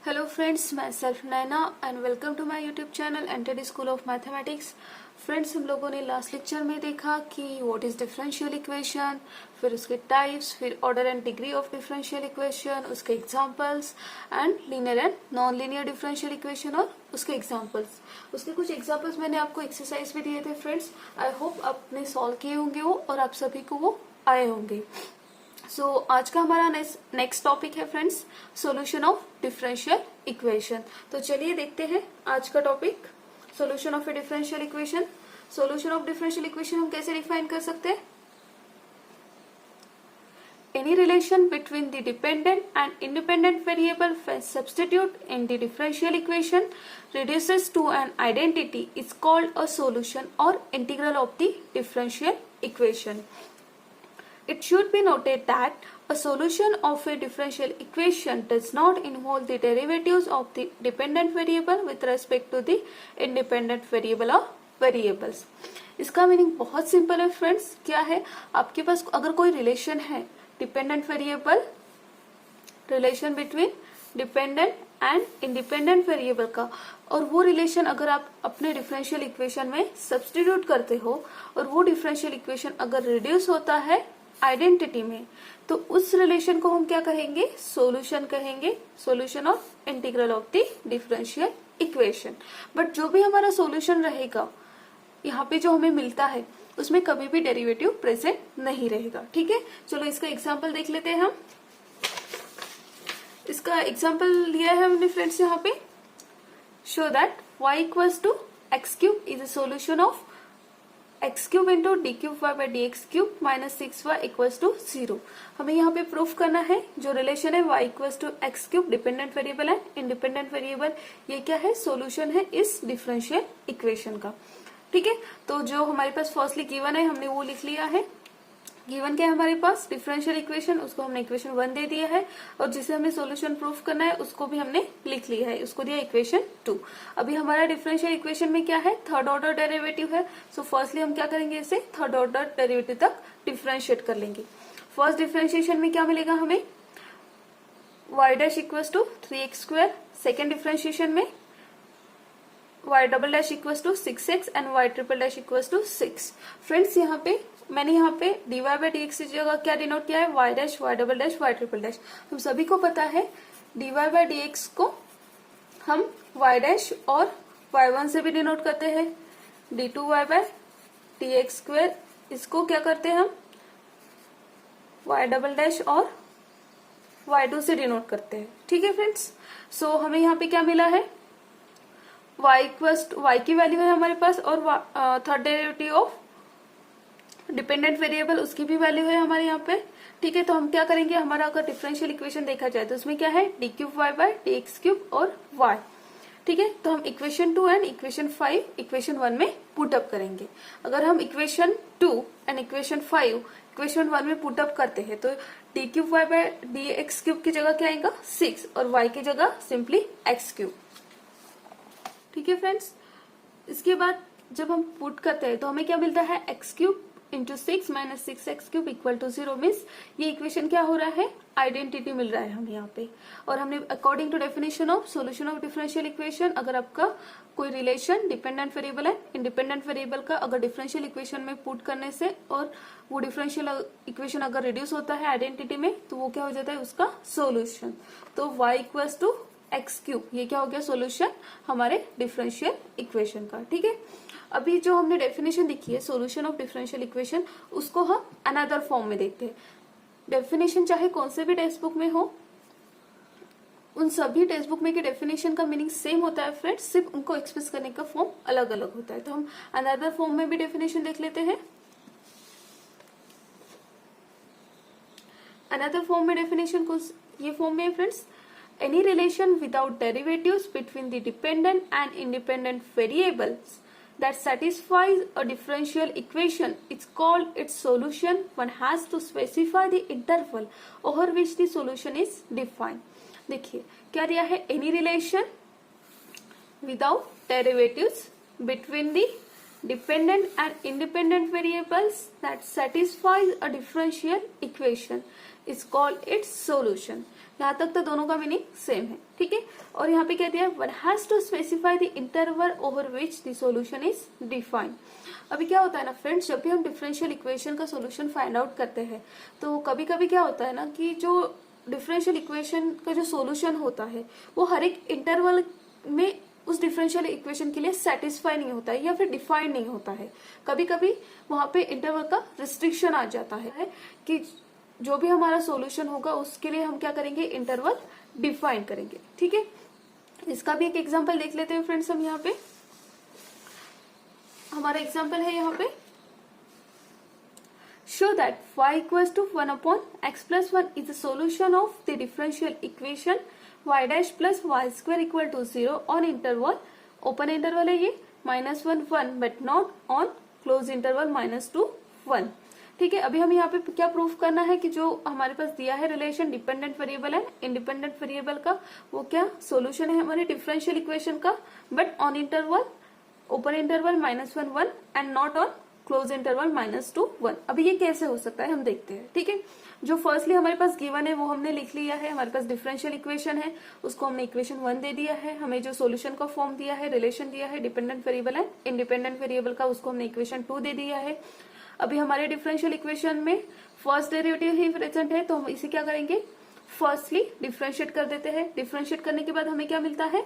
Hello friends, myself Naina and welcome to my YouTube channel एंटेड school of mathematics. Friends, हम लोगों ने last lecture में देखा कि व्हाट इज डिफरेंशियल इक्वेशन, फिर उसके टाइप्स, फिर order and degree of differential equation, उसके examples and linear and non linear differential equation और उसके एग्जांपल्स। उसके कुछ एग्जांपल्स मैंने आपको एक्सरसाइज भी दिए थे फ्रेंड्स। आई होप आपने सॉल्व किए होंगे वो और आप सभी को वो आए होंगे। सो आज का हमारा नेक्स्ट टॉपिक है friends, solution of differential equation. तो चलिए देखते हैं आज का topic, solution of A differential equation. Solution of differential equation हम कैसे डिफाइन कर सकते हैं? Any relation between the dependent and independent variable when substitute in the differential equation reduces to an identity is called a solution or integral of the differential equation. It should be noted that a solution of a differential equation does not involve the derivatives of the dependent variable with respect to the independent variable or variables. इसका meaning बहुत simple है friends. क्या है, आपके पास अगर कोई relation है dependent variable, relation between dependent and independent variable का, और वो रिलेशन अगर आप अपने डिफरेंशियल इक्वेशन में सब्स्टिट्यूट करते हो और वो डिफरेंशियल इक्वेशन अगर रिड्यूस होता है आइडेंटिटी में, तो उस रिलेशन को हम क्या कहेंगे? सॉल्यूशन कहेंगे, solution of integral of the differential equation. But जो भी हमारा सॉल्यूशन रहेगा, यहाँ पे जो हमें मिलता है उसमें कभी भी डेरिवेटिव प्रेजेंट नहीं रहेगा। ठीक है, चलो इसका एग्जांपल देख लेते हैं हम। इसका एग्जांपल लिया है हमने फ्रेंड्स यहाँ पे, show that y equals to x cube is a solution of x cube into d cube y by d x cube minus 6y equals to 0। हमें यहाँ पे प्रूफ करना है जो रिलेशन है y equals to x cube, dependent variable and independent variable, ये क्या है? सॉल्यूशन है इस डिफरेंशियल इक्वेशन का। ठीक है, तो जो हमारे पास फर्स्टली गिवन है हमने वो लिख लिया है। गिवन क्या है हमारे पास? डिफरेंशियल इक्वेशन, उसको हमने इक्वेशन 1 दे दिया है, और जिसे हमें सॉल्यूशन प्रूफ करना है उसको भी हमने लिख लिया है, उसको दिया इक्वेशन 2। अभी हमारा डिफरेंशियल इक्वेशन में क्या है? थर्ड ऑर्डर डेरिवेटिव है। सो फर्स्टली हम क्या करेंगे? इसे थर्ड ऑर्डर डेरिवेटिव तक डिफरेंशिएट कर लेंगे। फर्स्ट डिफरेंशिएशन में क्या मिलेगा हमें? y dash equals to 3x square. Second differentiation में y double dash equals to 6x and y triple dash equals to 6। Friends, यहाँ पे मैंने यहाँ पे dy बाई डी एक्स की जगह क्या डिनोट किया है? y dash, y double dash, y triple dash. हम सभी को पता है dy बाई डी एक्स को हम y डैश और y1 से भी डिनोट करते हैं, d2y by d x square, इसको क्या करते हैं हम? y डबल डैश और y2 से डिनोट करते हैं। ठीक है फ्रेंड्स, सो हमें यहाँ पे क्या मिला है? y इक्वल्स y की वैल्यू है हमारे पास, और third derivative of dependent variable उसकी भी वैल्यू है हमारे यहाँ पे। ठीक है, तो हम क्या करेंगे? हमारा अगर डिफरेंशियल इक्वेशन देखा जाए तो उसमें क्या है? D cube y by d x cube और y। ठीक है, तो हम इक्वेशन 2 एंड इक्वेशन 5 इक्वेशन 1 में पुट अप करेंगे। अगर हम इक्वेशन 2 एंड इक्वेशन 5 इक्वेशन 1 में पुट अप करते हैं तो d cube y by d x cube की जगह क्या आएगा? 6, और y की जगह सिंपली एक्स क्यूब। ठीक है फ्रेंड्स, इसके बाद जब हम पुट करते हैं तो हमें क्या मिलता है? X cube into 6 minus 6x cube equal to 0। Means ये इक्वेशन क्या हो रहा है? आइडेंटिटी मिल रहा है हमें यहाँ पे। और हमने according to definition of solution of differential equation, अगर आपका कोई रिलेशन डिपेंडेंट वेरिएबल है, इंडिपेंडेंट वेरिएबल का अगर डिफरेंशियल इक्वेशन में पुट करने से और वो डिफरेंशियल इक्वेशन अगर रिड्यूस होता है आइडेंटिटी में, तो वो क्या हो जाता है? उसका सोल्यूशन। तो y equals to x cube, ये क्या हो गया? सोल्यूशन हमारे डिफरेंशियल इक्वेशन का। ठीक है, अभी जो हमने डेफिनेशन लिखी है सॉल्यूशन ऑफ डिफरेंशियल इक्वेशन, उसको हम अनदर फॉर्म में देखते हैं। डेफिनेशन चाहे कौन से भी टेक्स्ट बुक में हो, उन सभी टेक्स्ट बुक में के डेफिनेशन का मीनिंग सेम होता है फ्रेंड्स, सिर्फ उनको एक्सप्रेस करने का फॉर्म अलग अलग होता है। तो हम अनदर फॉर्म में भी डेफिनेशन देख लेते हैं। अनदर फॉर्म में डेफिनेशन को ये फॉर्म में है friends, any relation without derivatives between the dependent and independent variables that satisfies a differential equation is called its solution. One has to specify the interval over which the solution is defined. देखिए क्या दिया है? any relation without derivatives between the dependent and independent variables that satisfies a differential equation is called its solution. यहाँ तक तो दोनों का meaning same है, ठीक है। और यहाँ पे क्या दिया है, one has to specify the interval over which the solution is defined. अभी क्या होता है ना फ्रेंड्स, जब भी हम डिफरेंशियल इक्वेशन का सॉल्यूशन फाइंड आउट करते हैं तो कभी कभी क्या होता है ना कि जो डिफरेंशियल इक्वेशन का जो सॉल्यूशन होता है वो हर एक इंटरवल में उस डिफरेंशियल इक्वेशन के लिए सेटिस्फाई नहीं होता है या फिर डिफाइन नहीं होता है। कभी कभी वहां पे इंटरवल का रिस्ट्रिक्शन आ जाता है कि जो भी हमारा सॉल्यूशन होगा उसके लिए हम क्या करेंगे, इंटरवल डिफाइन करेंगे, ठीक है। इसका भी एक एग्जांपल देख लेते हैं फ्रेंड्स हम। यहाँ पे हमारा एग्जांपल है यहाँ पे, show that y equals to 1 upon x plus 1 is the solution of the differential equation y dash plus y square equal to 0 on interval, open interval है ये -1 1 but not on close interval -2 1, ठीक है। अभी हमें यहाँ पे क्या proof करना है कि जो हमारे पास दिया है relation dependent variable and independent variable का, वो क्या सोल्यूशन है हमारे डिफरेंशियल इक्वेशन का, but on interval open interval -1 1 and not on close interval -2 1। अभी ये कैसे हो सकता है हम देखते हैं, ठीक है। जो फर्स्टली हमारे पास गिवन है वो हमने लिख लिया है, हमारे पास डिफरेंशियल इक्वेशन है उसको हमने इक्वेशन 1 दे दिया है, हमें जो सॉल्यूशन का फॉर्म दिया है, रिलेशन दिया है dependent variable and independent variable का, उसको हमने इक्वेशन 2 दे दिया है। अभी हमारे डिफरेंशियल इक्वेशन में फर्स्ट डेरिवेटिव ही प्रेजेंट है तो हम इसे क्या करेंगे, फर्स्टली डिफरेंशिएट कर देते हैं। डिफरेंशिएट करने के बाद हमें क्या मिलता है,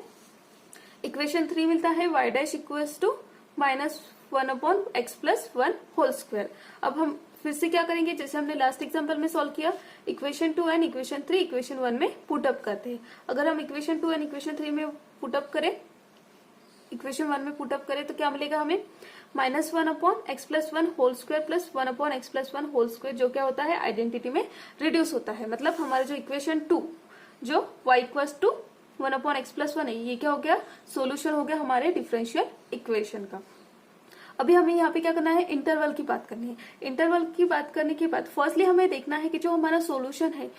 इक्वेशन 3 मिलता है, y dash equals to -1 upon x plus 1 whole square. अब हम फिर से क्या करेंगे, जैसे हमने लास्ट एग्जांपल में सॉल्व किया, इक्वेशन 2 एंड इक्वेशन 3 इक्वेशन 1 में पुट अप करते हैं। अगर हम इक्वेशन 2 एंड इक्वेशन 3 में पुट अप करें, इक्वेशन 1 में पुट अप करें तो क्या मिलेगा हमें, -1 upon x plus 1 whole square plus 1 upon x plus 1 whole square, जो क्या होता है आइडेंटिटी में रिड्यूस होता है। मतलब हमारा जो इक्वेशन 2 जो y equals to 1 upon x plus 1 है, ये क्या हो गया, सोल्यूशन हो गया हमारे डिफरेंशियल इक्वेशन का। अभी हमें यहाँ पे क्या करना है, इंटरवल की बात करनी है। इंटरवल की बात करने के बाद फर्स्टली हमें देखना है कि जो हमारा सोल्यूशन है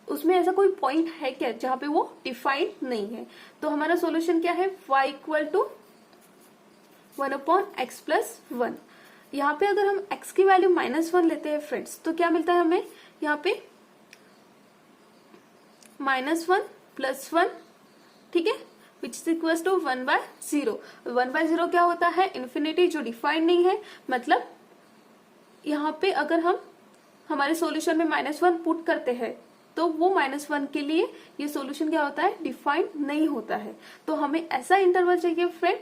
उसमें ऐसा कोई पॉइंट है क्या जहां पे वो डिफाइंड नहीं है। तो हमारा सोल्यूशन क्या है, y equal to 1 upon x plus 1। यहाँ पे अगर हम x की वैल्यू -1 लेते हैं फ्रेंड्स तो क्या मिलता है हमें, यहाँ पे -1 प्लस 1, ठीक है, विच इज इक्वल टू 1/0। 1/0 क्या होता है, इन्फिनिटी, जो डिफाइंड नहीं है। मतलब यहाँ पे अगर हम हमारे सॉल्यूशन में -1 पुट करते हैं तो वो -1 के लिए ये सॉल्यूशन क्या होता है, डिफाइंड नहीं होता है। तो हमें ऐसा इंटरवल चाहिए फ्रेंड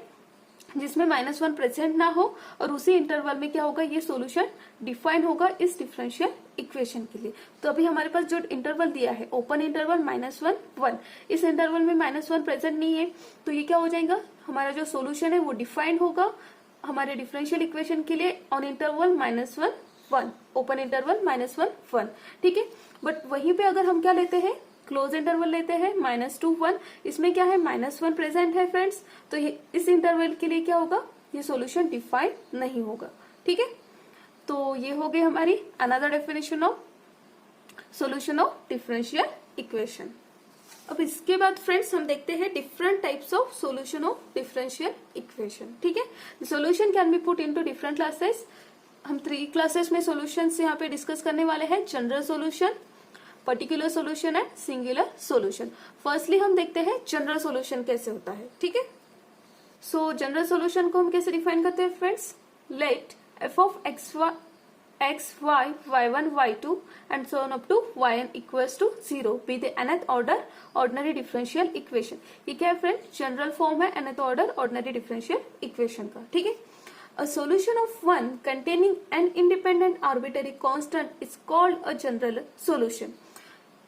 जिसमें -1 प्रेजेंट ना हो और उसी इंटरवल में क्या होगा, ये सॉल्यूशन डिफाइन होगा इस डिफरेंशियल इक्वेशन के लिए। तो अभी हमारे पास जो इंटरवल दिया है ओपन इंटरवल -1 1, इस इंटरवल में -1 प्रेजेंट नहीं है तो ये क्या हो जाएगा, हमारा जो सॉल्यूशन है वो डिफाइंड होगा हमारे डिफरेंशियल इक्वेशन के लिए ऑन इंटरवल -1 1, ओपन इंटरवल -1 1, ठीक है। बट वहीं पे अगर हम क्या लेते हैं, क्लोज इंटरवल लेते हैं -2 1, इसमें क्या है -1 प्रेजेंट है फ्रेंड्स, तो ये इस इंटरवल के लिए क्या होगा, ये सॉल्यूशन डिफाइंड नहीं होगा, ठीक है। तो ये हो गई हमारी another definition of solution of differential equation. अब इसके बाद फ्रेंड्स हम देखते हैं different types of solution of differential equation, ठीक है। Solution can be put into different classes. हम 3 क्लासेस में सॉल्यूशंस यहाँ पे डिस्कस करने वाले हैं, general solution, particular solution and singular solution. Firstly हम देखते हैं जनरल सॉल्यूशन कैसे होता है, ठीक है। सो जनरल सॉल्यूशन को हम कैसे डिफाइन करते हैं friends, let f of x y y1 y2 and so on up to yn equals to 0 be the nth order ordinary differential equation। ये क्या है फ्रेंड, जनरल फॉर्म है nth order ordinary differential equation का, ठीक है। A solution of one containing an independent arbitrary constant is called a general solution।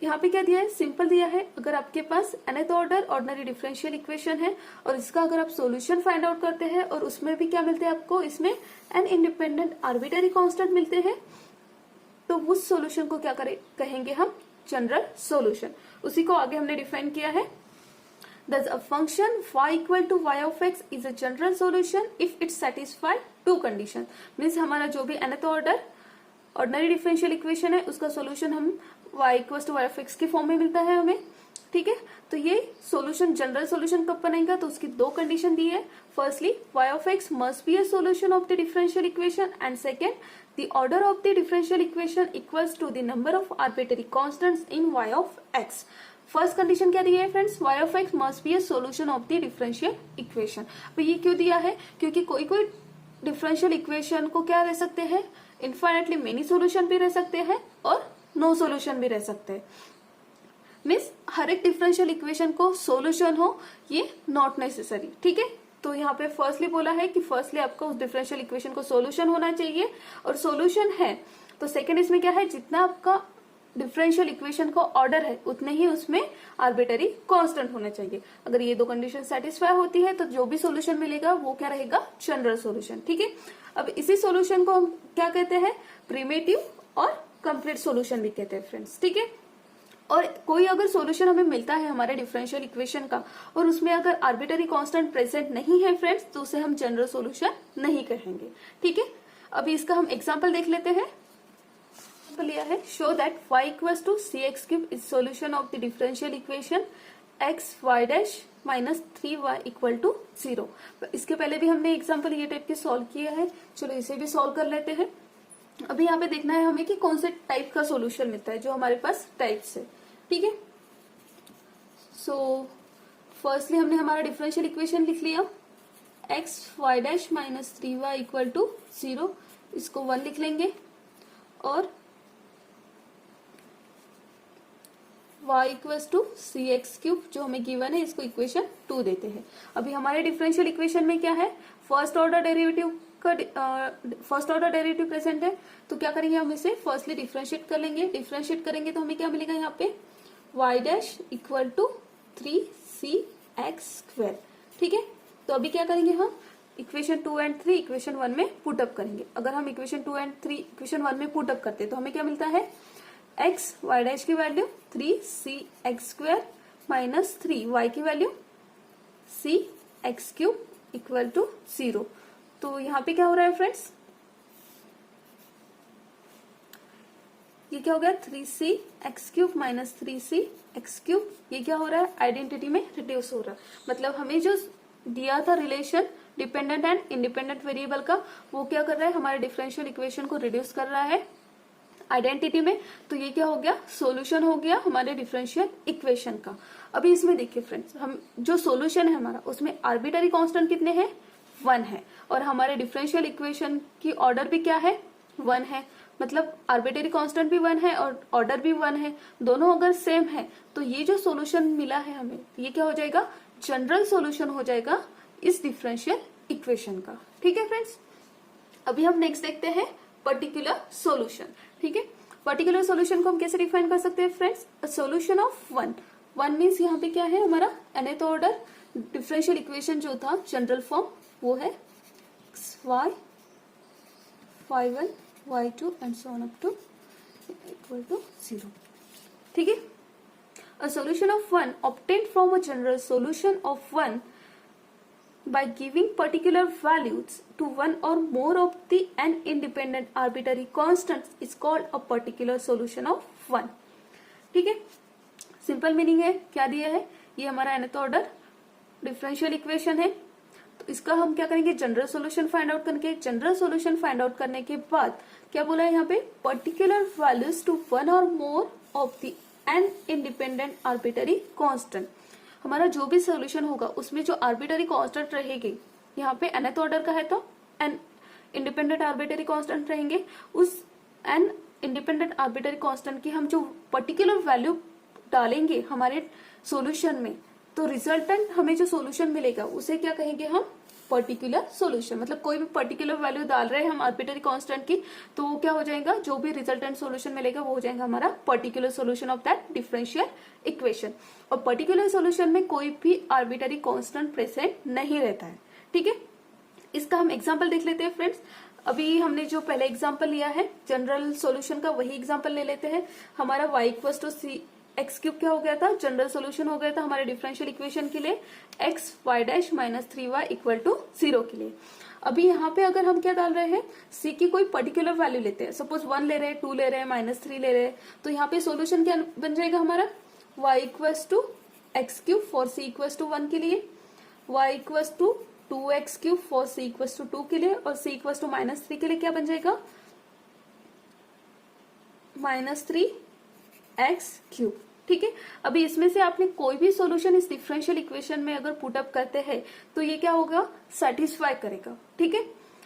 यहाँ पे क्या दिया है, सिंपल दिया है, अगर आपके पास nth order ordinary differential equation है और इसका अगर आप सॉल्यूशन फाइंड आउट करते हैं और उसमें भी क्या मिलते हैं आपको, इसमें एन इंडिपेंडेंट आर्बिट्ररी कांस्टेंट मिलते हैं, तो उस सॉल्यूशन को क्या कहेंगे हम, जनरल सॉल्यूशन। उसी को आगे हमने डिफाइन किया है, thus a function y equal to y of x is a general solution if it satisfy 2 conditions। Means हमारा जो भी nth order ordinary differential equation है उसका सॉल्यूशन हम y equal to y of x के form में मिलता है हमें, ठीक है। तो ये सॉल्यूशन जनरल सॉल्यूशन कब बनेगा, तो उसकी 2 कंडीशन दी है। Firstly y of x must be a solution of the differential equation and second the order of the differential equation equals to the number of arbitrary constants in y of x। First condition क्या दी है friends, y of x must be a solution of the differential equation. तो ये क्यों दिया है, क्योंकि कोई कोई डिफरेंशियल इक्वेशन को क्या रह सकते हैं, इनफाइनाइटली मेनी सोल्यूशन भी रह सकते हैं और नो सोल्यूशन भी रह सकते हैं। मीन्स हर एक डिफरेंशियल इक्वेशन को सोल्यूशन हो ये नॉट नेसेसरी, ठीक है। तो यहाँ पे फर्स्टली बोला है कि फर्स्टली आपको उस डिफरेंशियल इक्वेशन को सोल्यूशन होना चाहिए, और सोल्यूशन है तो सेकंड इसमें क्या है, जितना आपका डिफरेंशियल इक्वेशन का ऑर्डर है उतने ही उसमें आर्बिटरी कांस्टेंट होना चाहिए। अगर ये दो कंडीशन सेटिस्फाई होती है तो जो भी सॉल्यूशन मिलेगा वो क्या रहेगा, जनरल सॉल्यूशन, ठीक है। अब इसी सॉल्यूशन को हम क्या कहते हैं, प्रिमिटिव और कंप्लीट सॉल्यूशन भी कहते हैं फ्रेंड्स, ठीक है। और कोई अगर सॉल्यूशन हमें मिलता है हमारे डिफरेंशियल इक्वेशन का और उसमें अगर आर्बिटरी कांस्टेंट प्रेजेंट नहीं है फ्रेंड्स, तो उसे हम जनरल सॉल्यूशन नहीं कहेंगे, ठीक है। अभी इसका हम एग्जांपल देख लेते हैं। लिया है, show that y equals to c x cube is solution of the differential equation x y dash minus 3y equal to 0। इसके पहले भी हमने एग्जांपल ये टाइप के सॉल्व किया है, चलो इसे भी सॉल्व कर लेते हैं। अभी यहाँ पे देखना है हमें कि कौन से टाइप का सॉल्यूशन मिलता है, जो हमारे पास टाइप्स है, ठीक है। सो फर्स्टली हमने हमारा डिफरेंशियल इक्वेशन लिख लिया, x y dash minus 3y equal to 0, इसको 1 लिख लेंगे, और y equals to c x cube जो हमें गिवन है इसको इक्वेशन 2 देते हैं। अभी हमारे डिफरेंशियल इक्वेशन में क्या है, फर्स्ट ऑर्डर डेरिवेटिव प्रेजेंट है, तो क्या करेंगे हम इसे फर्स्टली डिफरेंशिएट कर लेंगे। डिफरेंशिएट करेंगे तो हमें क्या मिलेगा यहाँ पे, y dash equal to 3cx square, ठीक है। तो अभी क्या करेंगे हम, इक्वेशन 2 एंड 3 इक्वेशन 1 में पुटअप करेंगे। अगर हम इक्वेशन 2 एंड 3 इक्वेशन 1 में पुटअप करते हैं तो हमें क्या मिलता है, x y डैश की value 3cx square minus 3y की value cx cube equal to 0। तो यहाँ पे क्या हो रहा है फ्रेंड्स, ये क्या हो गया, 3cx cube minus 3cx cube, ये क्या हो रहा है, आइडेंटिटी में रिड्यूस हो रहा है। मतलब हमें जो दिया था relation dependent and independent variable का, वो क्या कर रहा है, हमारे डिफरेंशियल इक्वेशन को रिड्यूस कर रहा है आइडेंटिटी में। तो ये क्या हो गया, सॉल्यूशन हो गया हमारे डिफरेंशियल इक्वेशन का। अभी इसमें देखिए फ्रेंड्स, हम जो सॉल्यूशन है हमारा उसमें आर्बिटरी कांस्टेंट कितने हैं, 1 है, और हमारे डिफरेंशियल इक्वेशन की ऑर्डर भी क्या है, 1 है। मतलब आर्बिटरी कांस्टेंट भी 1 है और ऑर्डर भी 1 है, दोनों अगर सेम है तो ये जो सॉल्यूशन मिला है हमें, ये क्या हो जाएगा, जनरल सॉल्यूशन हो जाएगा इस डिफरेंशियल इक्वेशन का, ठीक है फ्रेंड्स। अभी हम नेक्स्ट देखते हैं पर्टिकुलर सॉल्यूशन, ठीक है। पर्टिकुलर सॉल्यूशन को हम कैसे डिफाइन कर सकते हैं friends, a solution of 1 means यहाँ पे क्या है हमारा, nth ऑर्डर डिफरेंशियल इक्वेशन जो था जनरल फॉर्म वो है y y1 y2 and so on up to equal to 0, ठीक है। A solution of 1 obtained from a general solution of 1 by giving particular values to one or more of the n independent arbitrary constants is called a particular solution of 1, ठीक है। Simple meaning है, क्या दिया है, ये हमारा nth order differential equation है, तो इसका हम क्या करेंगे, जनरल सॉल्यूशन फाइंड आउट करके, जनरल सॉल्यूशन फाइंड आउट करने के बाद क्या बोला है यहाँ पे, पर्टिकुलर वैल्यूज टू वन और more of the n independent arbitrary constant. हमारा जो भी सॉल्यूशन होगा उसमें जो आर्बिट्ररी कांस्टेंट रहेगी, यहाँ पे nth ऑर्डर का है तो n इंडिपेंडेंट आर्बिट्ररी कांस्टेंट रहेंगे, उस n इंडिपेंडेंट आर्बिट्ररी कांस्टेंट की हम जो पर्टिकुलर वैल्यू डालेंगे हमारे सॉल्यूशन में, तो रिजल्टेंट हमें जो सॉल्यूशन मिलेगा उसे क्या कहेंगे हम, पर्टिकुलर सॉल्यूशन। मतलब कोई भी पर्टिकुलर वैल्यू डाल रहे हैं हम आर्बिट्ररी कांस्टेंट की, तो वो क्या हो जाएगा, जो भी रिजल्टेंट सॉल्यूशन मिलेगा वो हो जाएगा हमारा particular solution of that differential equation. और पर्टिकुलर सॉल्यूशन में कोई भी आर्बिट्ररी कांस्टेंट प्रेजेंट नहीं रहता है, ठीक है। इसका हम एग्जाम्पल देख लेते हैं फ्रेंड्स। अभी हमने जो पहले एग्जाम्पल लिया है जनरल सॉल्यूशन का, वही एग्जाम्पल ले लेते हैं। हमारा y equal to c x cube क्या हो गया था, जनरल सॉल्यूशन हो गया था हमारे डिफरेंशियल इक्वेशन के लिए, x y dash minus 3y equal to 0 के लिए। अभी यहाँ पे अगर हम क्या डाल रहे हैं, c की कोई पर्टिकुलर वैल्यू लेते हैं, सपोज 1 ले रहे हैं, 2 ले रहे हैं, -3 ले रहे हैं, तो यहाँ पे सॉल्यूशन क्या बन जाएगा हमारा, y equal to x cube for c equal to 1 के लिए, y equal to 2x cube for c equal to 2 के लिए, और c इक्वल टू -3 के लिए क्या बन जाएगा, -3x क्यूब, ठीक है। अभी इसमें से आपने कोई भी सॉल्यूशन इस डिफरेंशियल इक्वेशन में अगर पुट अप करते हैं तो ये क्या होगा, सेटिस्फाई करेगा। ठीक है,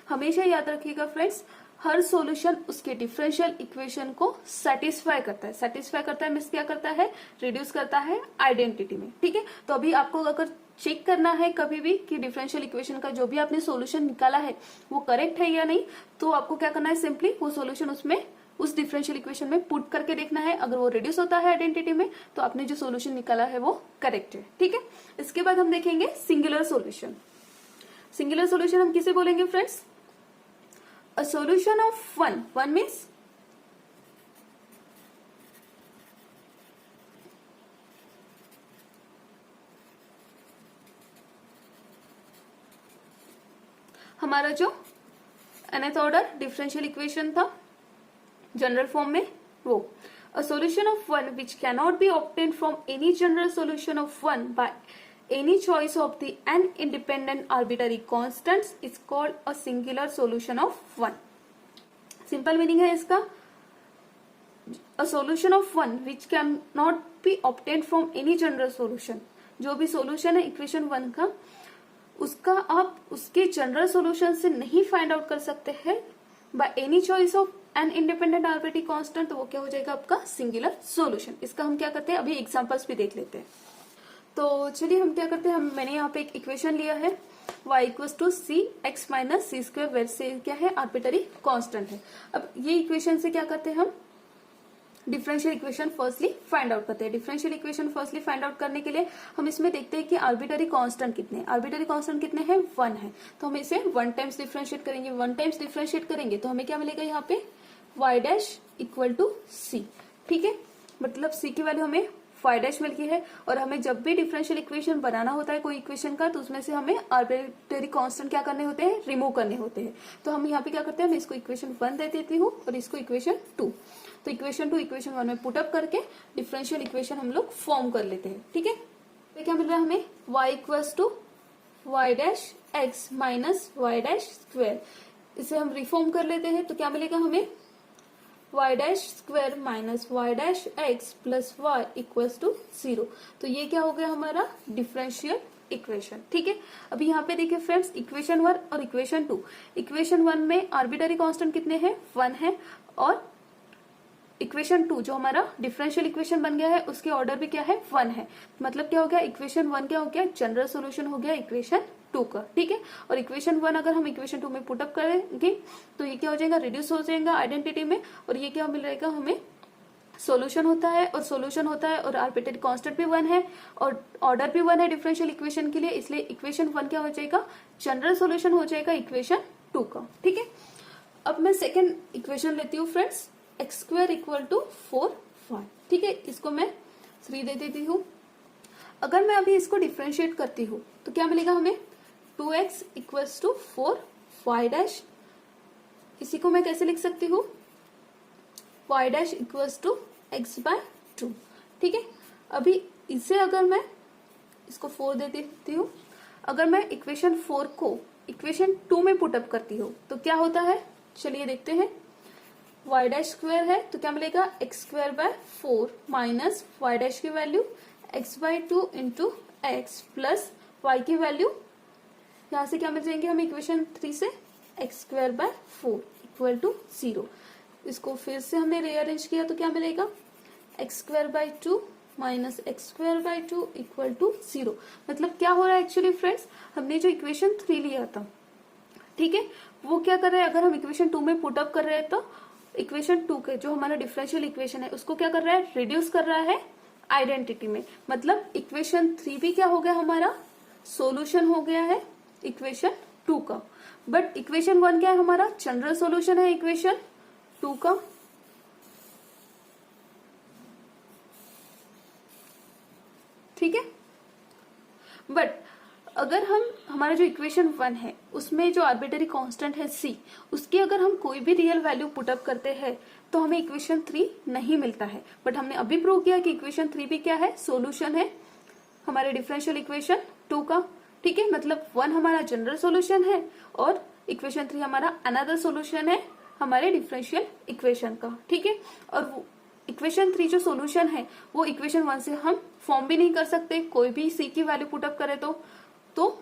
हमेशा याद रखिएगा फ्रेंड्स, हर सॉल्यूशन उसके डिफरेंशियल इक्वेशन को सेटिस्फाई करता है। सेटिस्फाई करता है मीन्स क्या करता है, रिड्यूस करता है आइडेंटिटी में। ठीक है, तो अभी आपको अगर चेक करना है कभी भी कि डिफरेंशियल इक्वेशन का जो भी आपने सॉल्यूशन निकाला है वो करेक्ट है या नहीं, तो आपको क्या करना है, सिंपली वो सॉल्यूशन उसमें उस डिफरेंशियल इक्वेशन में पुट करके देखना है। अगर वो रिड्यूस होता है आइडेंटिटी में तो आपने जो सॉल्यूशन निकाला है वो करेक्ट है। ठीक है, इसके बाद हम देखेंगे सिंगुलर सॉल्यूशन। सिंगुलर सॉल्यूशन हम किसे बोलेंगे friends, a solution of one means हमारा जो nth ऑर्डर डिफरेंशियल इक्वेशन था जनरल फॉर्म में, वो अ solution of one which cannot be obtain from any general solution of one by any choice of the n independent arbitrary constants is called a singular solution of one. Simple meaning है इसका, अ solution of one which can not be obtain from any general solution, जो भी solution है equation one का उसका आप उसके general solution से नहीं फाइंड आउट कर सकते हैं by any choice of an independent arbitrary constant, तो वो क्या हो जाएगा आपका सिंगुलर सॉल्यूशन। इसका हम क्या करते हैं, अभी एग्जांपल्स भी देख लेते हैं। तो चलिए हम क्या करते हैं, मैंने यहाँ पे एक इक्वेशन लिया है y equals to c x minus c square, where से क्या है आर्बिट्ररी कांस्टेंट है। अब ये इक्वेशन से क्या करते हैं हम, differential equation firstly find out करते हैं। Differential equation firstly find out करने के लिए हम इसमें देखते हैं कि आर्बिट्ररी कांस्टेंट कितने हैं। आर्बिट्ररी कांस्टेंट कितने हैं, 1 है, तो हम इसे 1 टाइम्स डिफरेंशिएट करेंगे। 1 टाइम्स डिफरेंशिएट करेंगे तो हमें क्या मिलेगा यहाँ पे y डैश इक्वल टू सी। ठीक है, मतलब c की वैल्यू हमें y डैश मिल गई है, और हमें जब भी डिफरेंशियल इक्वेशन बनाना होता है कोई इक्वेशन का, तो उसमें से हमें आर्बिट्ररी कांस्टेंट क्या करने होते हैं, रिमूव करने होते हैं। तो हम यहाँ पे क्या करते हैं, मैं इसको इक्वेशन 1 दे देती हूँ और इसको इक्वेशन 2। तो इक्वेशन 2 इक्वेशन 1 में पुटअप करके डिफरेंशियल इक्वेशन हम लोग फॉर्म कर लेते हैं। ठीक है, तो क्या मिल रहा है हमें, y equals to y dash x minus y dash square. इसे हम रिफॉर्म कर लेते हैं तो क्या मिलेगा हमें, y dash square minus y dash x plus y equals to 0। तो ये क्या हो गया हमारा डिफरेंशियल इक्वेशन। ठीक है, अभी यहाँ पे देखिए फ्रेंड्स, इक्वेशन 1 और इक्वेशन 2। इक्वेशन 1 में आर्बिट्ररी कांस्टेंट कितने हैं, 1 है, और इक्वेशन 2 जो हमारा डिफरेंशियल इक्वेशन बन गया है उसके ऑर्डर भी क्या है, 1 है। मतलब क्या हो गया, इक्वेशन 1 क्या हो गया, जनरल सॉल्यूशन हो गया इक्वेशन 2 का। ठीक है, और इक्वेशन 1 अगर हम इक्वेशन 2 में पुटअप करेंगे तो ये क्या हो जाएगा, रिड्यूस हो जाएगा आइडेंटिटी में, और ये क्या मिल रहेगा हमें, सॉल्यूशन होता है, और सॉल्यूशन होता है और आर्बिट्ररी कांस्टेंट भी 1 है और ऑर्डर भी 1 है डिफरेंशियल इक्वेशन के लिए, इसलिए इक्वेशन 1 क्या हो जाएगा, जनरल सॉल्यूशन हो जाएगा इक्वेशन 2 का। ठीक है, अब मैं सेकेंड इक्वेशन लेती हूँ friends, x square equal to 4y। ठीक है, इसको मैं 3 दे देती हूँ। अगर मैं अभी इसको डिफरेंशिएट करती हूँ तो क्या मिलेगा हमें, 2x equals to 4y dash. इसी को मैं कैसे लिख सकती हूँ, y dash equals to x by 2। ठीक है, अभी इसे अगर मैं इसको 4 दे देती हूँ, अगर मैं इक्वेशन 4 को इक्वेशन 2 में पुटअप करती हूँ तो क्या होता है, चलिए देखते हैं। y डैश स्क्वायर है तो क्या मिलेगा, x square by 4 minus y dash की value x by 2 into x plus y की वैल्यू, यहाँ से क्या मिल जाएंगे हमें इक्वेशन 3 से, x square by 4 equal to 0। इसको फिर से हमने रीअरेंज किया तो क्या मिलेगा, x square by 2 minus x square by 2 equal to 0। मतलब क्या हो रहा है एक्चुअली फ्रेंड्स, हमने जो इक्वेशन 3 लिया था, ठीक है, वो क्या कर रहा है, अगर हम इक्वेशन 2 में पुटअप कर रहे हैं तो इक्वेशन 2 के जो हमारा डिफरेंशियल इक्वेशन है उसको क्या कर रहा है, रिड्यूस कर रहा है आइडेंटिटी में। मतलब इक्वेशन 3 भी क्या हो गया हमारा, सॉल्यूशन हो गया है इक्वेशन 2 का, बट इक्वेशन 1 क्या है हमारा, जनरल सॉल्यूशन है इक्वेशन 2 का। ठीक है, बट अगर हम हमारा जो इक्वेशन 1 है उसमें जो आर्बिट्ररी कांस्टेंट है c, उसकी अगर हम कोई भी रियल वैल्यू पुटअप करते हैं तो हमें इक्वेशन 3 नहीं मिलता है। बट हमने अभी प्रूव किया कि इक्वेशन 3 भी क्या है, सॉल्यूशन है हमारे डिफरेंशियल इक्वेशन 2 का। ठीक है, मतलब 1 हमारा जनरल सॉल्यूशन है और इक्वेशन 3 हमारा अनदर सॉल्यूशन है हमारे डिफरेंशियल इक्वेशन का। ठीक है, और इक्वेशन 3 जो सोल्यूशन है वो इक्वेशन 1 से हम फॉर्म भी नहीं कर सकते, कोई भी सी की वैल्यू पुटअप करे तो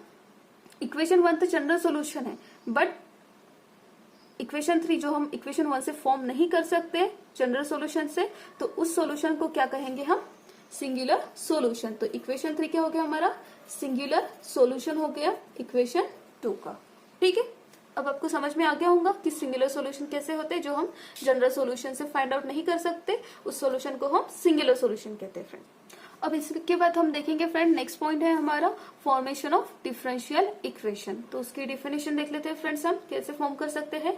इक्वेशन 1 तो जनरल सोल्यूशन है, बट इक्वेशन 3 जो हम इक्वेशन 1 से फॉर्म नहीं कर सकते जनरल सोल्यूशन से, तो उस सोल्यूशन को क्या कहेंगे हम, सिंगुलर सोल्यूशन। तो इक्वेशन 3 क्या हो गया हमारा, सिंगुलर सोल्यूशन हो गया इक्वेशन 2 का। ठीक है, अब आपको समझ में आ गया होगा कि सिंगुलर सॉल्यूशन कैसे होते हैं, जो हम जनरल सॉल्यूशन से फाइंड आउट नहीं कर सकते उस सॉल्यूशन को हम सिंगुलर सॉल्यूशन कहते हैं फ्रेंड। अब इसके बाद हम देखेंगे फ्रेंड, नेक्स्ट पॉइंट है हमारा फॉर्मेशन ऑफ डिफरेंशियल इक्वेशन। तो उसकी डेफिनेशन देख लेते हैं फ्रेंड्स, हम कैसे फॉर्म कर सकते हैं।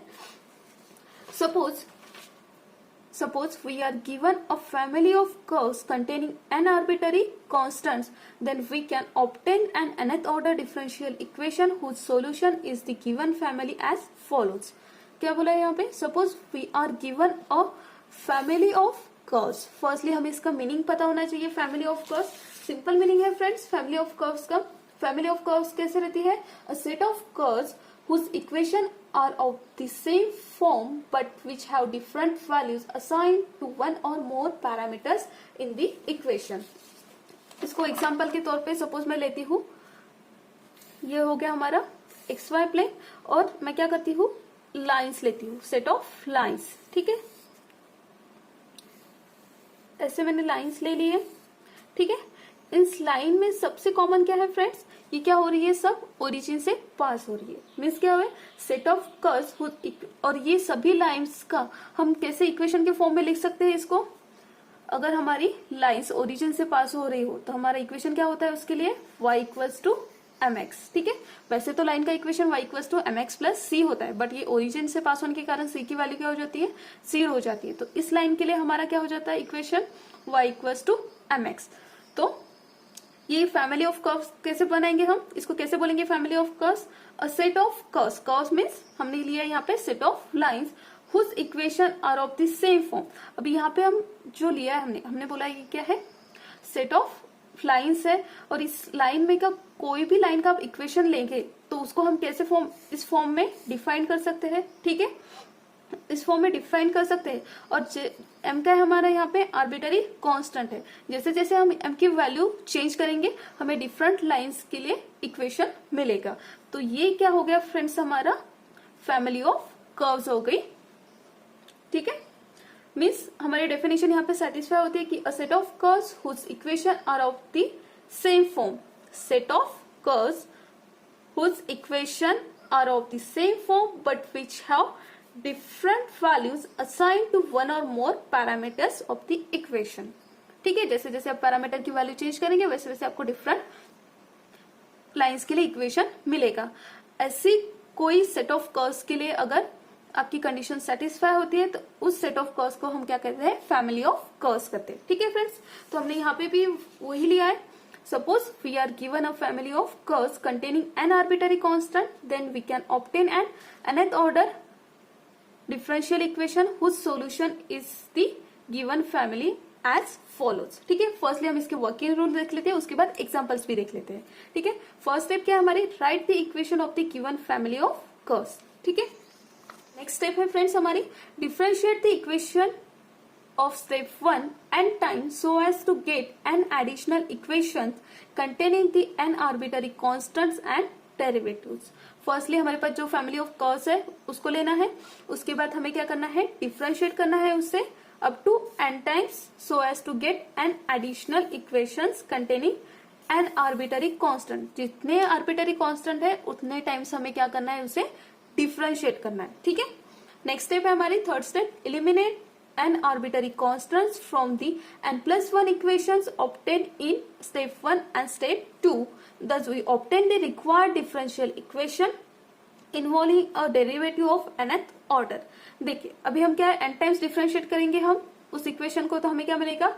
Suppose we are given a family of curves containing n arbitrary constants, then we can obtain an nth order differential equation whose solution is the given family as follows. क्या बोला है यहाँ पे, suppose we are given a family of curves. Firstly हमें इसका meaning पता होना चाहिए। Family of curves simple meaning है फ्रेंड्स, फैमिली ऑफ कर्व्स का, फैमिली ऑफ कर्व्स कैसे रहती है, a set of curves whose equation are of the same form but which have different values assigned to one or more parameters in the equation. इसको example के तौर पे suppose मैं लेती हूँ, ये हो गया हमारा xy प्लेन और मैं क्या करती हूँ, लाइंस लेती हूँ, सेट ऑफ लाइंस। ठीक है, ऐसे मैंने लाइंस ले ली है। ठीक है, इस लाइन में सबसे कॉमन क्या है फ्रेंड्स, ये क्या हो रही है, सब ओरिजिन से पास हो रही है, मीन्स क्या हुआ, सेट ऑफ कर्व्स। और ये सभी लाइंस का हम कैसे इक्वेशन के फॉर्म में लिख सकते हैं इसको, अगर हमारी लाइंस ओरिजिन से पास हो रही हो तो हमारा इक्वेशन क्या होता है उसके लिए, y इक्वल्स टू mx। ठीक है, वैसे तो लाइन का equation y equals to mx plus c होता है, बट ये ओरिजिन से पास होने के कारण c की वैल्यू क्या हो जाती है, 0 हो जाती है। तो इस लाइन के लिए हमारा क्या हो जाता है equation, y equals to mx। तो ये फैमिली ऑफ कर्व्स कैसे बनाएंगे हम, इसको कैसे बोलेंगे family of curves, a set of curves. Curves means हमने लिया यहाँ पे set of lines whose equation are of the same form. अभी यहाँ पे हम जो लिया है हमने बोला ये क्या है, सेट ऑफ लाइंस है, और इस लाइन में का कोई भी लाइन का आप इक्वेशन लेंगे तो उसको हम कैसे फॉर्म, इस फॉर्म में डिफाइन कर सकते हैं। ठीक है, इस फॉर्म में डिफाइन कर सकते हैं। और एम का है हमारा यहाँ पे आर्बिटरी कांस्टेंट है, जैसे जैसे हम एम की वैल्यू चेंज करेंगे हमें डिफरेंट लाइंस के लिए इक्वेशन मिलेगा। तो ये क्या हो गया फ्रेंड्स, हमारा फैमिली ऑफ कर्व्स हो गई। ठीक है, मीन्स हमारी डेफिनेशन यहाँ पे सेटिस्फाई होती है कि a set of curves whose equation are of the same form, set of curves whose equation are of the same form but which have different values assigned to one or more parameters of the equation। ठीक है, जैसे जैसे आप parameter की value change करेंगे वैसे वैसे आपको डिफरेंट लाइंस के लिए इक्वेशन मिलेगा। ऐसी कोई सेट ऑफ कर्व्स के लिए अगर आपकी कंडीशन सेटिस्फाई होती है तो उस सेट ऑफ कर्व्स को हम क्या कहते हैं, फैमिली ऑफ कर्व्स कहते हैं। ठीक है फ्रेंड्स, तो हमने यहाँ पे भी वही लिया है। Suppose we are given a family of curves containing n arbitrary constant, then we can obtain an nth order differential equation whose solution is the given family as follows। ठीक है, फर्स्टली हम इसके वर्किंग रूल देख लेते हैं, उसके बाद examples भी देख लेते हैं। ठीक है, फर्स्ट स्टेप क्या है हमारी, right the equation of the given family of curves. ठीक है, नेक्स्ट स्टेप है फ्रेंड्स हमारी, differentiate the equation of step 1 n times so as to get n additional equations containing the n arbitrary constants and derivatives। Firstly हमारे पास जो family of curves है उसको लेना है, उसके बाद हमें क्या करना है, डिफरेंशिएट करना है उससे up to n times so as to get n additional equations containing n arbitrary constant. जितने आर्बिटरी कांस्टेंट है उतने टाइम्स हमें क्या करना है, उसे डिफरेंशिएट करना है। ठीक है, नेक्स्ट स्टेप है हमारी third step, eliminate n arbitrary constants from the n plus 1 equations obtained in step 1 and step 2. Thus we obtain the required differential equation involving a derivative of nth order। देखिए अभी हम क्या है, n times differentiate करेंगे हम उस equation को, तो हमें क्या मिलेगा,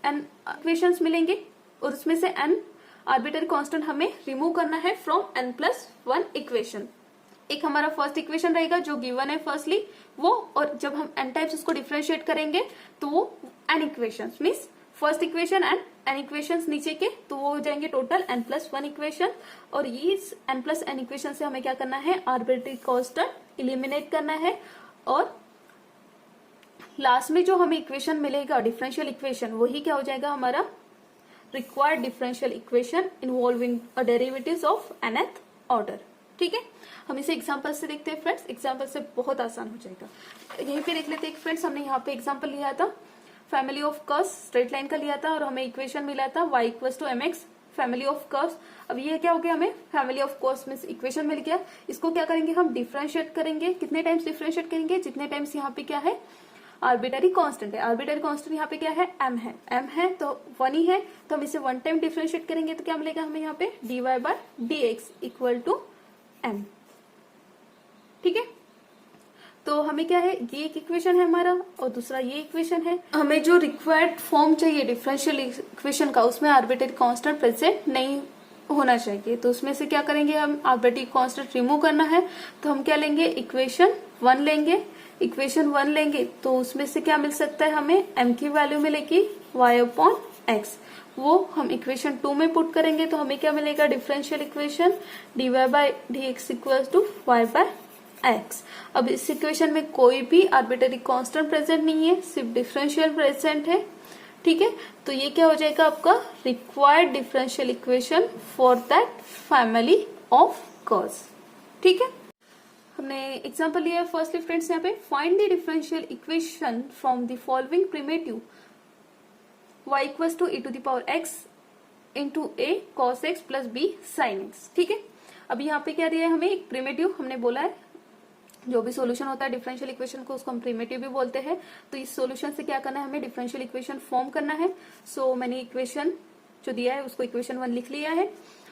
n इक्वेशंस मिलेंगे और उसमें से n आर्बिटरी कांस्टेंट हमें रिमूव करना है फ्रॉम n plus 1 इक्वेशन। एक हमारा फर्स्ट इक्वेशन रहेगा जो गिवन है फर्स्टली वो, और जब हम n टाइम्स उसको डिफरेंशिएट करेंगे तो वो n equations means first equation and n equations नीचे के, तो वो हो जाएंगे टोटल n प्लस 1 इक्वेशन। और इस n प्लस n इक्वेशन से हमें क्या करना है, आर्बिट्री कांस्टेंट इलिमिनेट करना है और लास्ट में जो हमें इक्वेशन मिलेगा डिफरेंशियल इक्वेशन, वही क्या हो जाएगा हमारा required differential equation involving a derivatives of nth order. ठीक है, हम इसे एग्जांपल से देखते हैं फ्रेंड्स, एग्जांपल से बहुत आसान हो जाएगा। यहीं पे देख लेते हैं फ्रेंड्स, हमने यहाँ पे एग्जांपल लिया था family of curves, straight line का लिया था और हमें इक्वेशन मिला था y equals to mx family of curves. अब ये क्या हो गया, हमें फैमिली ऑफ कर्व्स में इक्वेशन मिल गया। इसको क्या करेंगे हम डिफरेंशिएट करेंगे। कितने टाइम्स डिफरेंशिएट करेंगे, जितने टाइम्स यहाँ पे क्या है आर्बिटरी कांस्टेंट है। आर्बिटरी कांस्टेंट यहाँ पे क्या है m है तो 1 ही है, तो हम इसे 1 टाइम डिफरेंशिएट करेंगे तो क्या मिलेगा हमें यहाँ पे dy by dx equal to m। ठीक है, तो हमें क्या है, ये एक इक्वेशन है हमारा और दूसरा ये इक्वेशन है। हमें जो रिक्वायर्ड फॉर्म चाहिए डिफरेंशियल इक्वेशन का, उसमें आर्बिटरी कांस्टेंट प्रेजेंट नहीं होना चाहिए। तो उसमें से क्या करेंगे हम, आर्बिटरी कांस्टेंट रिमूव करना है तो हम क्या लेंगे, इक्वेशन 1 लेंगे। इक्वेशन 1 लेंगे तो उसमें से क्या मिल सकता है हमें, m की वैल्यू मिलेगी y अपॉन x। वो हम इक्वेशन 2 में पुट करेंगे तो हमें क्या मिलेगा, differential equation dy by dx equal to y by x। अब इस इक्वेशन में कोई भी आर्बिटरी कांस्टेंट प्रेजेंट नहीं है, सिर्फ डिफरेंशियल प्रेजेंट है। ठीक है, तो ये क्या हो जाएगा आपका required differential equation for that family of curves. ठीक है, हमने एग्जांपल लिया है फर्स्टली फ्रेंड्स, यहाँ पे find the differential equation from the following primitive y equals to e to the power x into a cos x plus b sin x। ठीक है, अब यहाँ पे क्या दिया है हमें, एक प्रिमिटिव, हमने बोला है जो भी सॉल्यूशन होता है डिफरेंशियल इक्वेशन को उसको हम प्रिमिटिव भी बोलते हैं। तो इस सॉल्यूशन से क्या करना है, हमें डिफरेंशियल इक्वेशन फॉर्म करना है। सो मैंने इक्वेशन जो दिया है उसको इक्वेशन 1 लिख लिया है।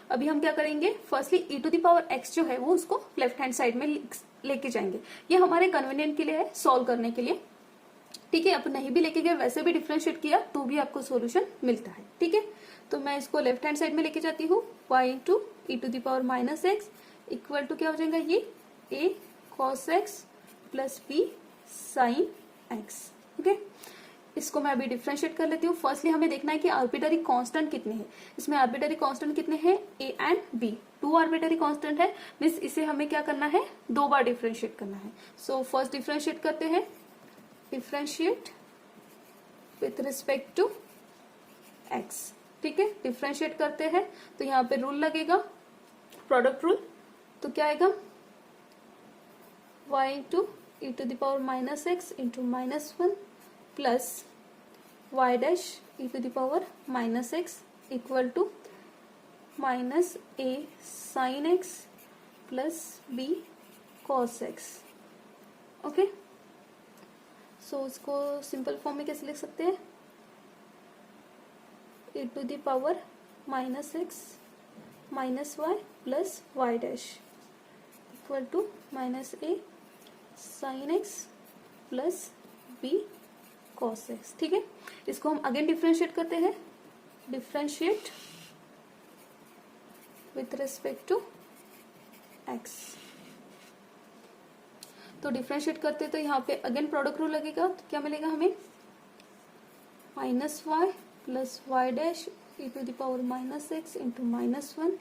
अभी हम क्या करेंगे, firstly e to the power x जो है वो उसको लेफ्ट हैंड साइड में लेके जाएंगे। ये हमारे कन्वीनियंट के लिए है, सॉल्व करने के लिए। ठीक है, अब नहीं भी लेके गए, वैसे भी डिफरेंशिएट किया तो भी आपको सॉल्यूशन मिलता है। ठीक है, तो मैं इसको लेफ्ट हैंड साइड में लेके जाती हूँ, y into e to the power minus x equal to क्या हो जाएगा, ये a cos x plus b sin x। Okay, इसको मैं अभी डिफरेंशिएट कर लेती हूँ। फर्स्टली हमें देखना है कि आर्बिटरी कांस्टेंट कितने हैं। इसमें आर्बिटरी कांस्टेंट कितने हैं, a and b, 2 arbitrary constant है, मीन्स इसे हमें क्या करना है, 2 बार डिफरेंशिएट करना है। सो फर्स्ट डिफरेंशिएट करते हैं, differentiate with respect to x। ठीक है, डिफरेंशिएट करते हैं तो यहाँ पे रूल लगेगा, प्रोडक्ट रूल। तो क्या आएगा, y into e to the power minus x into minus 1 plus y dash e to the power minus x equal to minus a sine x plus b cos x. Okay, so इसको simple form में कैसे लिख सकते हैं, e to the power minus x minus y plus y dash equal to minus a sine x plus b cos x. ठीक है, इसको हम अगेन डिफरेंशिएट करते हैं, differentiate with respect to x। तो डिफरेंशिएट करते तो यहाँ पे अगेन प्रोडक्ट रूल लगेगा, तो क्या मिलेगा हमें, minus y plus y dash e to the power minus x into minus 1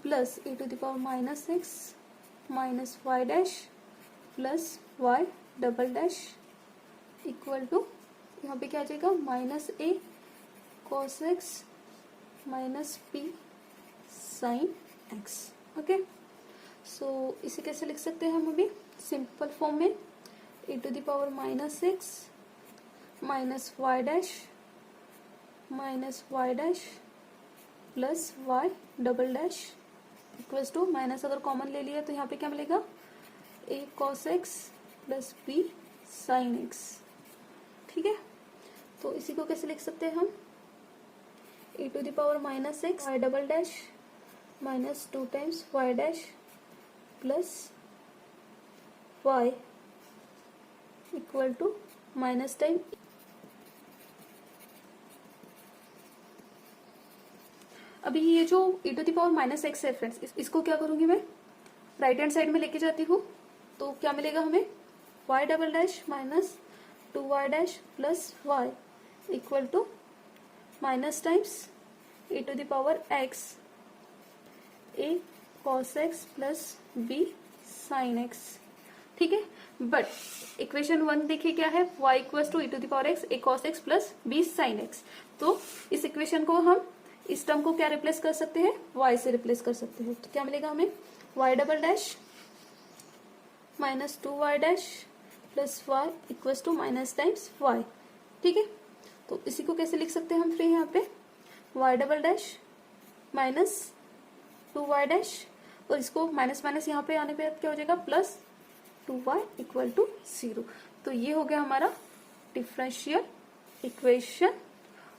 plus e to the power minus x minus y dash plus y double dash equal to, यहाँ पे क्या आ जाएगा, minus a cos x minus b sine x। Okay, so इसे कैसे लिख सकते हैं हम अभी सिंपल फॉर्म में, e to the power minus x minus y dash plus y double dash equals to, minus अगर कॉमन ले लिया तो यहाँ पे क्या मिलेगा, a cos x plus b sine x। ठीक है, तो इसी को कैसे लिख सकते हैं हम, e to the power minus x y double dash minus 2 times y dash plus y equal to minus time. अभी ये जो e to the power minus x है फ्रेंड्स, इसको क्या करूंगी मैं, राइट हैंड साइड में लेके जाती हूँ तो क्या मिलेगा हमें, y double dash minus 2y dash plus y equal to minus times e to the power x a cos x plus b sin x। ठीक है। बट इक्वेशन 1 देखिए क्या है, y equals to e to the power x a cos x plus b sin x। तो इस equation को हम इस टर्म को क्या रिप्लेस कर सकते हैं, y से रिप्लेस कर सकते हैं। तो क्या मिलेगा हमें, y double dash minus 2y dash plus y equals to minus times y। ठीक है, तो इसी को कैसे लिख सकते हैं हम फिर यहाँ पे, y double dash minus 2y dash, और इसको माइनस माइनस यहाँ पे आने पे क्या हो जाएगा, प्लस 2y इक्वल टू 0। तो ये हो गया हमारा differential equation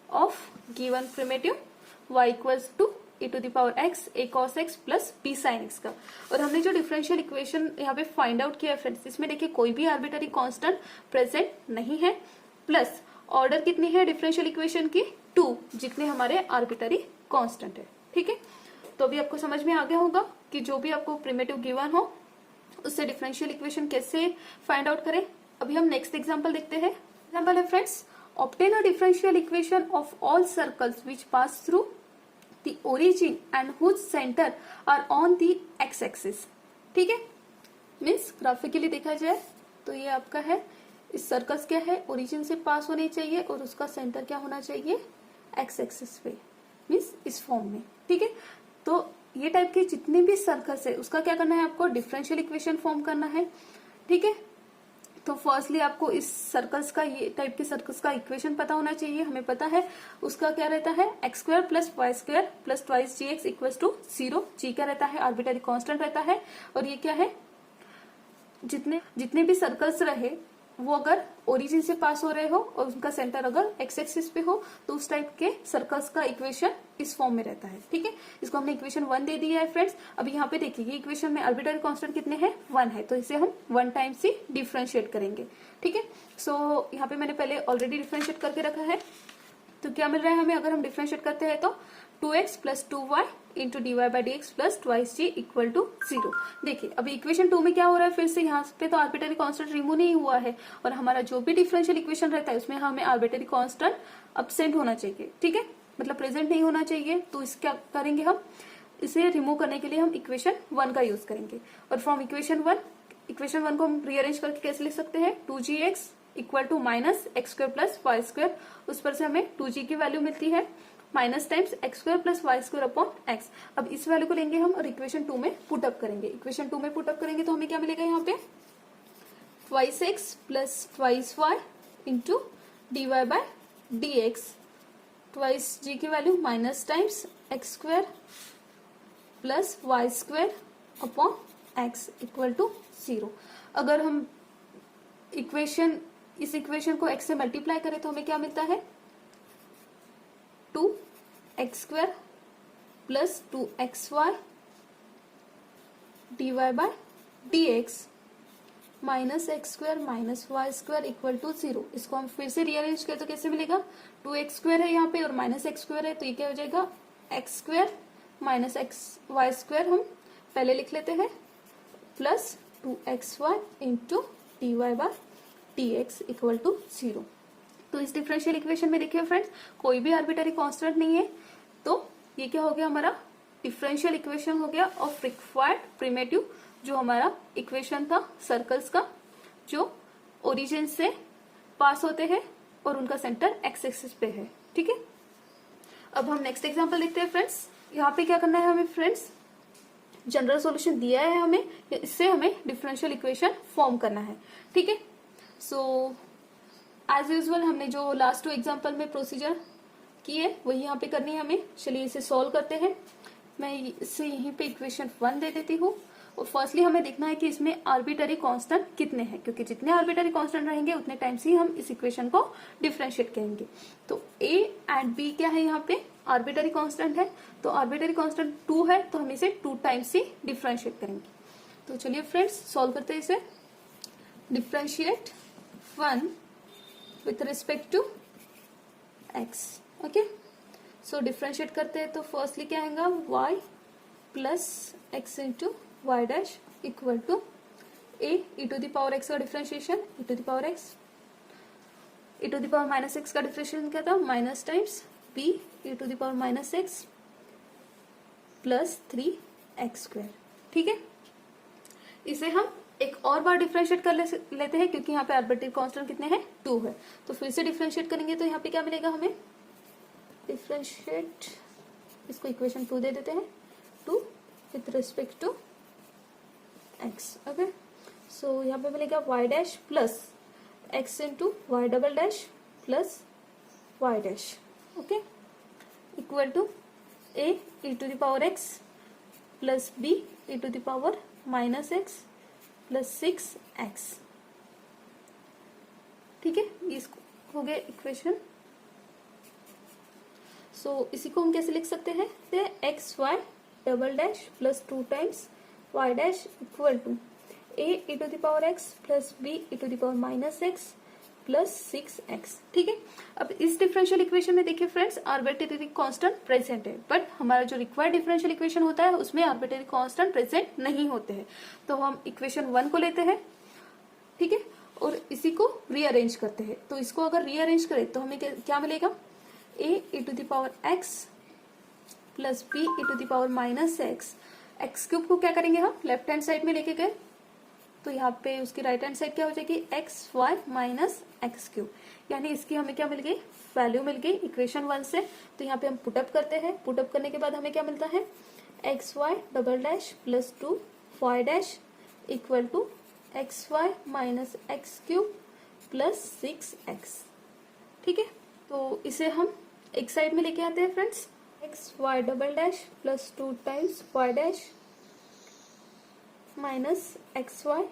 of given primitive y equals to e to the power x a cos x plus b sin x का। और हमने जो डिफरेंशियल इक्वेशन यहाँ पे फाइंड आउट किया है फ्रेंड्स, इसमें देखिए कोई भी आर्बिटरी कांस्टेंट प्रेजेंट नहीं है, प्लस ऑर्डर कितनी है डिफरेंशियल इक्वेशन की, 2, जितने हमारे आर्बिटरी कांस्टेंट है। ठीक है, तो अभी आपको समझ में आ गया होगा कि जो भी आपको प्रिमिटिव गिवन हो उससे डिफरेंशियल इक्वेशन कैसे फाइंड आउट करें। अभी हम नेक्स्ट एग्जांपल देखते हैं। एग्जांपल है friends, obtain a differential equation of all circles which pass through the origin and whose centre are on the x axis. ठीक है, मीन्स ग्राफिकली देखा जाए तो ये आपका है, इस सर्कल्स क्या है, ओरिजिन से पास होने चाहिए और उसका सेंटर क्या होना चाहिए, एक्स एक्सिस पे, मीन्स इस फॉर्म में। ठीक है, तो ये टाइप के जितने भी सर्कल्स है उसका क्या करना है, आपको डिफरेंशियल इक्वेशन फॉर्म करना है। ठीक है, तो फर्स्टली आपको इस सर्कल्स का, ये टाइप के सर्कल्स का इक्वेशन पता होना चाहिए। हमें पता है उसका क्या रहता है, X square plus Y square plus twice G X equal to 0। G क्या रहता है, आर्बिटरी कांस्टेंट रहता है। और ये क्या है, जितने भी सर्कल्स रहे वो अगर ओरिजिन से पास हो रहे हो और उनका सेंटर अगर एक्स एक्सिस पे हो तो उस टाइप के सर्कल्स का इक्वेशन इस फॉर्म में रहता है। ठीक है, इसको हमने इक्वेशन 1 दे दिया है फ्रेंड्स। अभी यहाँ पे देखिए ये इक्वेशन में आर्बिट्ररी कांस्टेंट कितने हैं, 1 है, तो इसे हम 1 टाइम्स ही डिफरेंशिएट करेंगे। ठीक है, सो यहाँ पे मैंने पहले ऑलरेडी डिफरेंशिएट करके रखा है। तो क्या मिल रहा है हमें, अगर हम डिफरेंशिएट करते हैं तो 2x plus 2y into d y by d x plus twice g equal to 0। देखिए अभी इक्वेशन 2 में क्या हो रहा है, फिर से यहाँ पे तो आर्बिट्ररी कांस्टेंट रिमूव नहीं हुआ है, और हमारा जो भी डिफरेंशियल इक्वेशन रहता है उसमें हमें आर्बिट्ररी कांस्टेंट अब्सेंट होना चाहिए। ठीक है, मतलब प्रेजेंट नहीं होना चाहिए। तो इस क्या करेंगे हम, इसे रिमूव करने के लिए हम इक्वेशन 1 का यूज करेंगे। और फ्रॉम इक्वेशन 1 को हम रीअरेंज करके कैसे लिख सकते हैं, 2gx equal to minus x square plus Y square, उस पर से हमें 2g की वैल्यू मिलती है, minus times x square plus Y square upon x. अब इस वैल्यू को लेंगे हम और इक्वेशन 2 में पुट अप करेंगे। इक्वेशन 2 में पुट अप करेंगे तो हमें क्या मिलेगा यहाँ पे, twice x plus twice y into d y by d x, twice G की value minus times x square plus Y square upon x equal to 0। अगर हम इस इक्वेशन को x से मल्टीप्लाई करें तो हमें क्या मिलता है, 2x square plus 2xy d y by d x minus x square minus y square equal to 0। इसको हम फिर से रीअरेंज करें तो कैसे मिलेगा, 2x स्क्वायर है यहाँ पे और माइनस एक्स स्क्वायर है, तो ये क्या हो जाएगा, x square minus x y square हम पहले लिख लेते हैं, plus 2xy into d y by d x equal to 0। तो इस डिफरेंशियल इक्वेशन में देखिए फ्रेंड्स कोई भी आर्बिट्ररी कांस्टेंट नहीं है, तो ये क्या हो गया, हमारा डिफरेंशियल इक्वेशन हो गया ऑफ रिक्वायर्ड प्रिमिटिव, जो हमारा इक्वेशन था सर्कल्स का जो ओरिजिन से पास होते हैं और उनका सेंटर एक्स एक्सिस पे है। ठीक है, अब हम नेक्स्ट एग्जांपल देखते हैं फ्रेंड्स। यहाँ पे क्या करना है हमें फ्रेंड्स, जनरल सॉल्यूशन दिया है हमें, इससे हमें डिफरेंशियल इक्वेशन फॉर्म करना है। ठीक है, सो एज यूजुअल हमने जो लास्ट 2 एग्जाम्पल में प्रोसीजर की है वही यहाँ पे करनी है हमें। चलिए इसे सॉल्व करते हैं। मैं इसे यहीं पे इक्वेशन 1 दे देती हूँ, और फर्स्टली हमें देखना है कि इसमें आर्बिट्ररी कांस्टेंट कितने हैं, क्योंकि जितने आर्बिट्ररी कांस्टेंट रहेंगे उतने टाइम्स ही हम इस इक्वेशन को डिफरेंशिएट करेंगे। तो a एंड b क्या है, यहाँ पे आर्बिट्ररी कांस्टेंट है, तो आर्बिट्ररी कांस्टेंट 2 है, तो हम इसे 2 टाइम्स ही डिफरेंशिएट करेंगे। तो चलिए फ्रेंड्स सॉल्व करते हैं इसे। Differentiate 1 with respect to x। Okay, so differentiate करते हैं तो फर्स्टली क्या आएगा, y plus x into y dash equal to a e to the power x का differentiation e to the power x, e to the power minus x का differentiation क्या था, minus times b e to the power minus x plus 3x square. ठीक है, इसे हम एक और बार डिफरेंशिएट कर लेते हैं, क्योंकि यहाँ पे आर्बिट्रेरी कांस्टेंट कितने हैं, 2 है। तो फिर से डिफरेंशिएट करेंगे तो यहाँ पे क्या मिलेगा हमें, डिफरेंशिएट, इसको इक्वेशन 2 दे देते हैं, 2 with respect to x। Okay, so यहाँ पे मिलेगा y dash plus x into y double dash plus y dash, okay, equal to a e to the power x plus b e to the power minus x plus 6x। ठीक है, इसको हो गया equation. सो इसी को हम कैसे लिख सकते हैं, x y double dash plus 2 times y dash equal to a e to the power x plus b e to the power minus x plus 6x। ठीक है, अब इस डिफरेंशियल इक्वेशन में देखिए फ्रेंड्स, आर्बिट्रेरी कांस्टेंट प्रेजेंट है, but हमारा जो required differential equation होता है उसमें आर्बिट्रेरी कांस्टेंट प्रेजेंट नहीं होते हैं। तो हम इक्वेशन 1 को लेते हैं, ठीक है, और इसी को रीअरेंज करते हैं। तो इसको अगर रीअरेंज करें तो हमें क्या मिलेगा, a e to the power x plus b e to the power minus x cube को क्या करेंगे हम लेफ्ट हैंड साइड में लेके गए, तो यहाँ पे उसकी राइट हैंड साइड क्या हो जाएगी, x y minus x cube, यानी इसकी हमें क्या मिल गई, वैल्यू मिल गई इक्वेशन 1 से। तो यहाँ पे हम पुटअप करते हैं, पुटअप करने के बाद हमें क्या मिलता है, x y double dash plus 2 y dash equal to x y minus x cube plus 6x। ठीक है, तो इसे हम एक साइड में लेके आते हैं friends, x y double dash plus 2 times y dash minus x y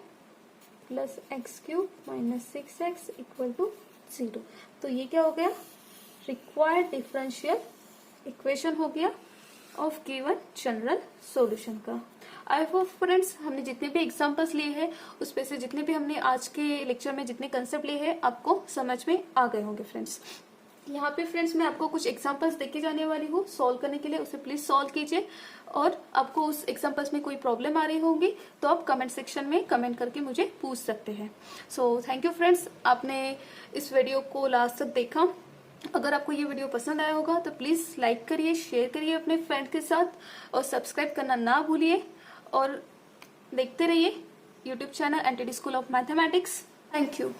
plus x cube minus 6x equal to 0। तो ये क्या हो गया, रिक्वायर्ड डिफरेंशियल इक्वेशन हो गया ऑफ गिवन जनरल सॉल्यूशन का। आई होप फ्रेंड्स हमने जितने भी एग्जांपल्स लिए हैं उसमें से जितने भी हमने आज के लेक्चर में जितने कंसेप्ट लिए हैं आपको समझ में आ गए होंगे फ्रेंड्स। यहाँ पे फ्रेंड्स मैं आपको कुछ एग्जांपल्स देके जाने वाली हूँ सॉल्व करने के लिए, उसे प्लीज सॉल्व कीजिए, और आपको उस एग्जांपल्स में कोई प्रॉब्लम आ रही होगी तो आप कमेंट सेक्शन में कमेंट करके मुझे पूछ सकते हैं। सो थैंक यू फ्रेंड्स, आपने इस वीडियो को लास्ट तक देखा। अगर आपको ये वीडियो पसंद आया होगा तो प्लीज लाइक करिए, शेयर करिए अपने फ्रेंड के साथ, और सब्सक्राइब करना ना भूलिए, और देखते रहिए YouTube channel NTD school of mathematics. Thank you.